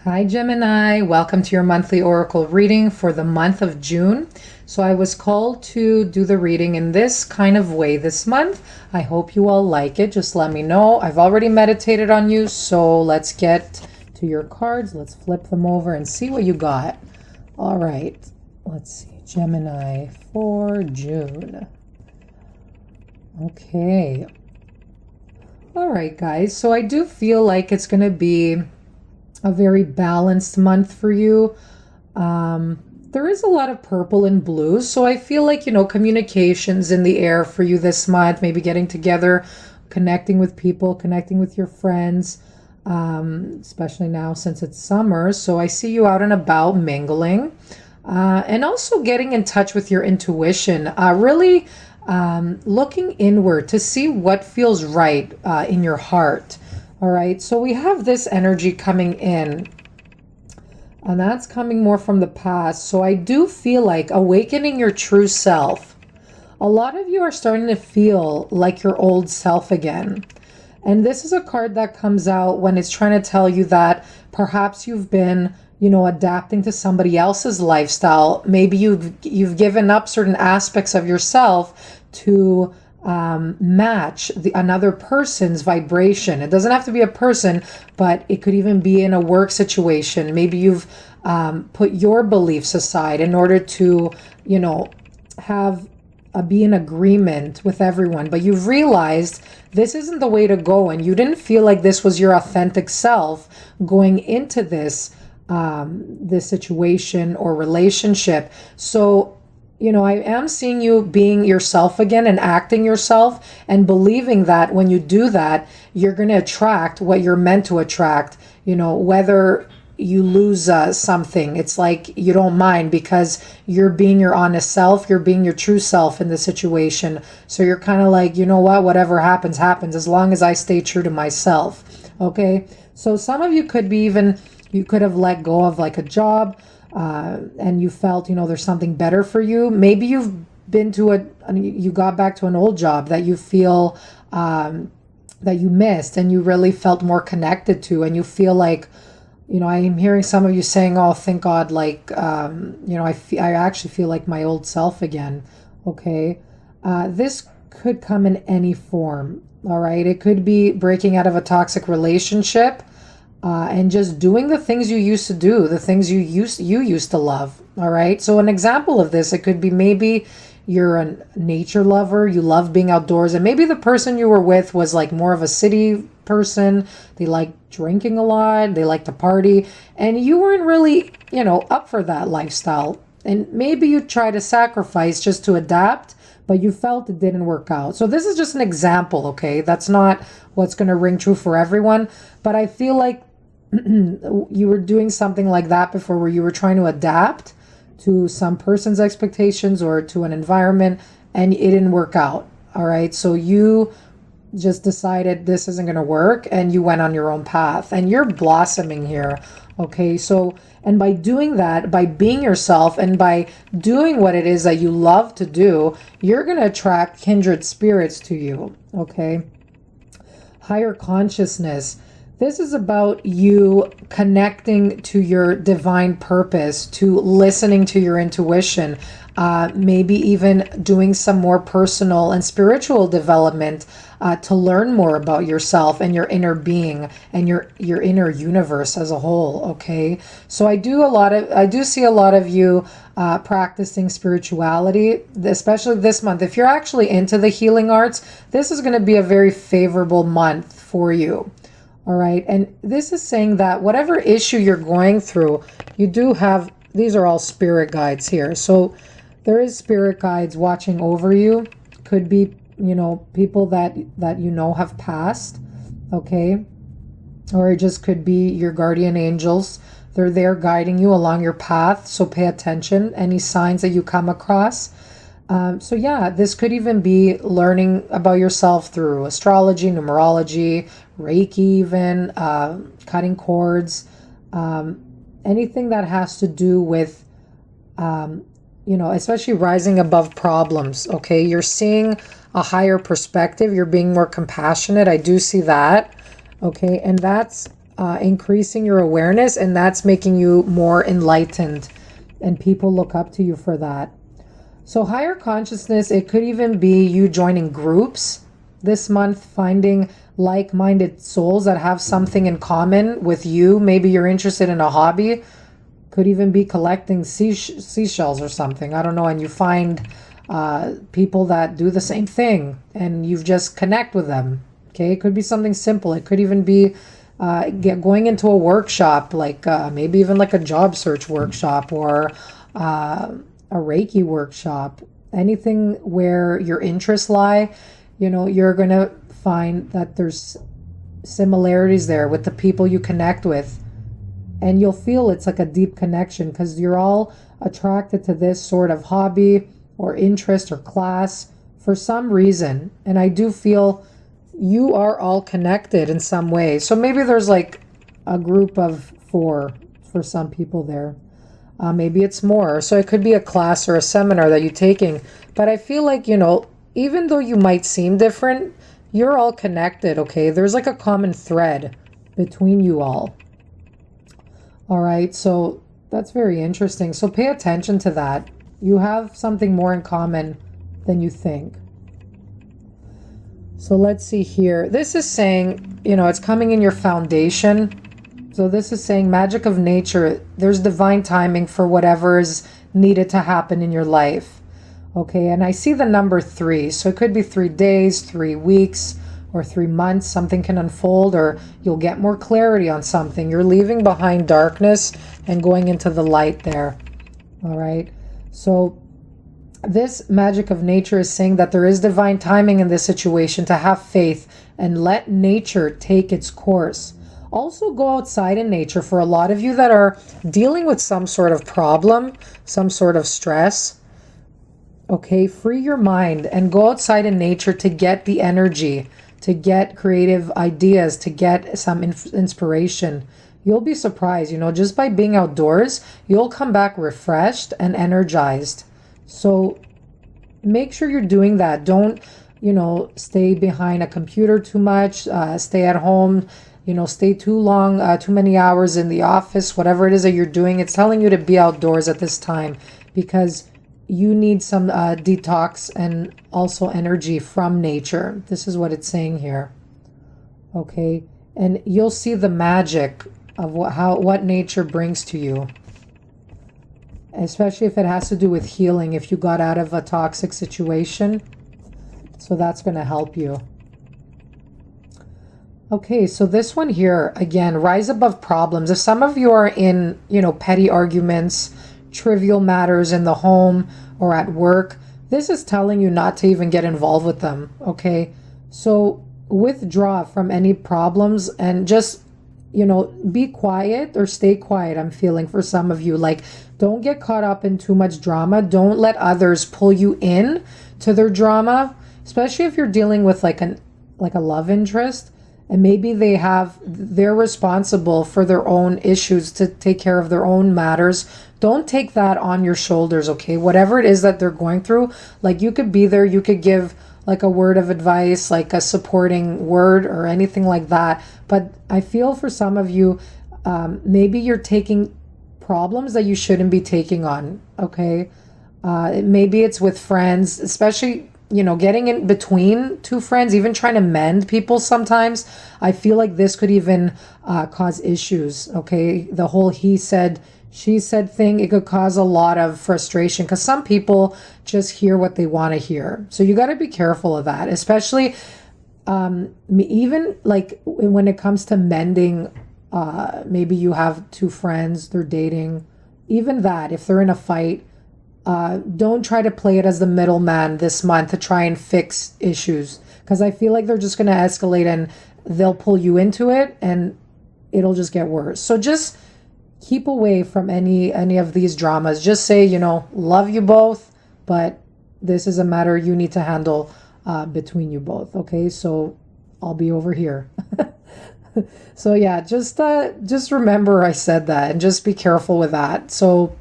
Hi Gemini, welcome to your monthly oracle reading for the month of June. So I was called to do the reading in this kind of way this month. I hope you all like it. Just let me know. I've already meditated on you, so let's get to your cards. Let's flip them over and see what you got. All right, let's see. Gemini for June. Okay. All right, guys. So I do feel like it's going to be a very balanced month for you. There is a lot of purple and blue, so I feel like, communications in the air for you this month, maybe getting together, connecting with people, connecting with your friends, especially now since it's summer. So I see you out and about mingling, and also getting in touch with your intuition, really looking inward to see what feels right in your heart. All right, so we have this energy coming in, and that's coming more from the past. So I do feel like awakening your true self. A lot of you are starting to feel like your old self again. And this is a card that comes out when it's trying to tell you that perhaps you've been, adapting to somebody else's lifestyle. Maybe you've given up certain aspects of yourself to match another person's vibration. It doesn't have to be a person, but it could even be in a work situation. Maybe you've put your beliefs aside in order to, have be in agreement with everyone, but you've realized this isn't the way to go, and you didn't feel like this was your authentic self going into this situation or relationship. So I am seeing you being yourself again and acting yourself and believing that when you do that, you're going to attract what you're meant to attract. Whether you lose something, it's like you don't mind because you're being your honest self, you're being your true self in the situation. So you're kind of like, whatever happens, happens as long as I stay true to myself. Okay. So some of you could be you could have let go of like a job, and you felt, there's something better for you. Maybe you've been to you got back to an old job that you feel that you missed and you really felt more connected to, and you feel like, I am hearing some of you saying, oh, thank God, like, I actually feel like my old self again. Okay. This could come in any form. All right. It could be breaking out of a toxic relationship, and just doing the things you used to do, the things you used to love. All right. So an example of this, it could be maybe you're a nature lover, you love being outdoors, and maybe the person you were with was like more of a city person. They like drinking a lot, they like to party, and you weren't really, up for that lifestyle. And maybe you try to sacrifice just to adapt, but you felt it didn't work out. So this is just an example, okay? That's not what's going to ring true for everyone, but I feel like you were doing something like that before, where you were trying to adapt to some person's expectations or to an environment, and it didn't work out. All right. So you just decided this isn't going to work, and you went on your own path, and you're blossoming here. Okay. So, and by doing that, by being yourself and by doing what it is that you love to do, you're going to attract kindred spirits to you. Okay. Higher consciousness. This is about you connecting to your divine purpose, to listening to your intuition, maybe even doing some more personal and spiritual development to learn more about yourself and your inner being and your inner universe as a whole. Okay, so I do see a lot of you practicing spirituality, especially this month. If you're actually into the healing arts, this is going to be a very favorable month for you. All right. And this is saying that whatever issue you're going through, you do have, these are all spirit guides here. So there is spirit guides watching over you. Could be, people that have passed. Okay. Or it just could be your guardian angels. They're there guiding you along your path. So pay attention. Any signs that you come across. So yeah, this could even be learning about yourself through astrology, numerology, Reiki, even cutting cords, anything that has to do with, especially rising above problems. Okay, you're seeing a higher perspective. You're being more compassionate. I do see that. Okay, and that's increasing your awareness, and that's making you more enlightened, and people look up to you for that. So higher consciousness, it could even be you joining groups this month, finding like-minded souls that have something in common with you. Maybe you're interested in a hobby. Could even be collecting seashells or something. I don't know. And you find people that do the same thing, and you just connect with them. Okay, it could be something simple. It could even be going into a workshop, like maybe even like a job search workshop, or a Reiki workshop. Anything where your interests lie, you're going to find that there's similarities there with the people you connect with. And you'll feel it's like a deep connection because you're all attracted to this sort of hobby or interest or class for some reason. And I do feel you are all connected in some way. So maybe there's like a group of 4 for some people there. Maybe it's more. So it could be a class or a seminar that you're taking. But I feel like, even though you might seem different, you're all connected, okay? There's like a common thread between you all. All right, so that's very interesting. So pay attention to that. You have something more in common than you think. So let's see here. This is saying, it's coming in your foundation. So this is saying magic of nature. There's divine timing for whatever is needed to happen in your life. Okay, and I see the number 3. So it could be 3 days, 3 weeks, or 3 months. Something can unfold, or you'll get more clarity on something. You're leaving behind darkness and going into the light there. All right. So this magic of nature is saying that there is divine timing in this situation, to have faith and let nature take its course. Also go outside in nature for a lot of you that are dealing with some sort of problem, some sort of stress. Okay, free your mind and go outside in nature to get the energy, to get creative ideas, to get some inspiration. You'll be surprised, just by being outdoors, you'll come back refreshed and energized. So make sure you're doing that. Don't, stay behind a computer too much, stay at home, stay too long, too many hours in the office, whatever it is that you're doing. It's telling you to be outdoors at this time because you need some detox and also energy from nature. This is what it's saying here. Okay. And you'll see the magic of what nature brings to you. Especially if it has to do with healing, if you got out of a toxic situation. So that's going to help you. Okay, so this one here, again, rise above problems. If some of you are in, petty arguments, trivial matters in the home or at work, this is telling you not to even get involved with them, okay? So withdraw from any problems and just, be quiet or stay quiet. I'm feeling for some of you, like, don't get caught up in too much drama. Don't let others pull you in to their drama, especially if you're dealing with like a love interest. And maybe they're responsible for their own issues, to take care of their own matters. Don't take that on your shoulders, okay? Whatever it is that they're going through, like, you could be there, you could give like a word of advice, like a supporting word or anything like that. But I feel for some of you, maybe you're taking problems that you shouldn't be taking on, okay? Maybe it's with friends, especially getting in between 2 friends, even trying to mend people sometimes. I feel like this could even cause issues, okay? The whole he said, she said thing, it could cause a lot of frustration because some people just hear what they want to hear. So you got to be careful of that, especially even like when it comes to mending. Maybe you have 2 friends, they're dating. Even that, if they're in a fight, don't try to play it as the middleman this month to try and fix issues, because I feel like they're just going to escalate and they'll pull you into it and it'll just get worse. So just keep away from any of these dramas. Just say, love you both, but this is a matter you need to handle between you both. Okay, so I'll be over here. So yeah, just remember I said that and just be careful with that. So.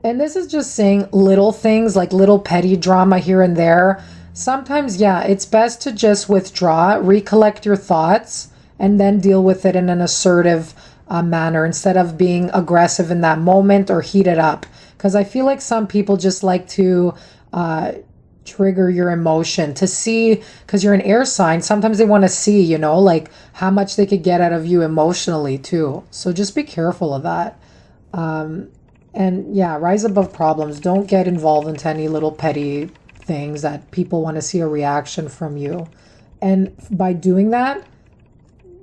And this is just saying little things, like little petty drama here and there. Sometimes, yeah, it's best to just withdraw, recollect your thoughts, and then deal with it in an assertive manner instead of being aggressive in that moment or heat it up. Because I feel like some people just like to trigger your emotion to see, because you're an air sign, sometimes they want to see, like how much they could get out of you emotionally too. So just be careful of that. And yeah, rise above problems. Don't get involved into any little petty things that people want to see a reaction from you. And by doing that,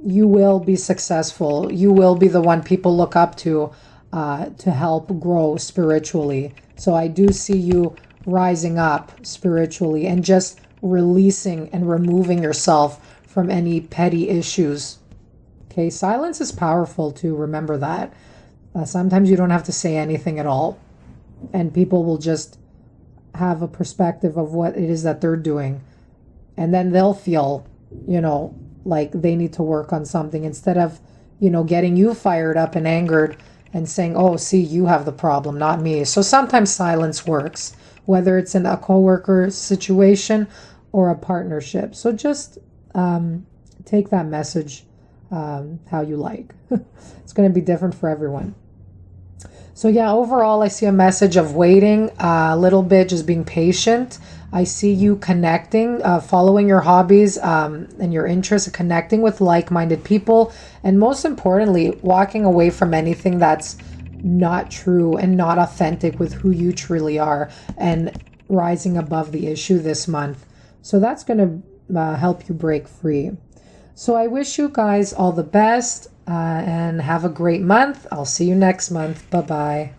you will be successful. You will be the one people look up to help grow spiritually. So I do see you rising up spiritually and just releasing and removing yourself from any petty issues. Okay, silence is powerful too. Remember that. Sometimes you don't have to say anything at all, and people will just have a perspective of what it is that they're doing, and then they'll feel, like they need to work on something instead of, getting you fired up and angered and saying, oh, see, you have the problem, not me. So sometimes silence works, whether it's in a coworker situation or a partnership. So just take that message how you like. It's going to be different for everyone. So yeah, overall, I see a message of waiting a little bit, just being patient. I see you connecting, following your hobbies and your interests, connecting with like-minded people, and most importantly, walking away from anything that's not true and not authentic with who you truly are, and rising above the issue this month. So that's going to help you break free. So I wish you guys all the best and have a great month. I'll see you next month. Bye-bye.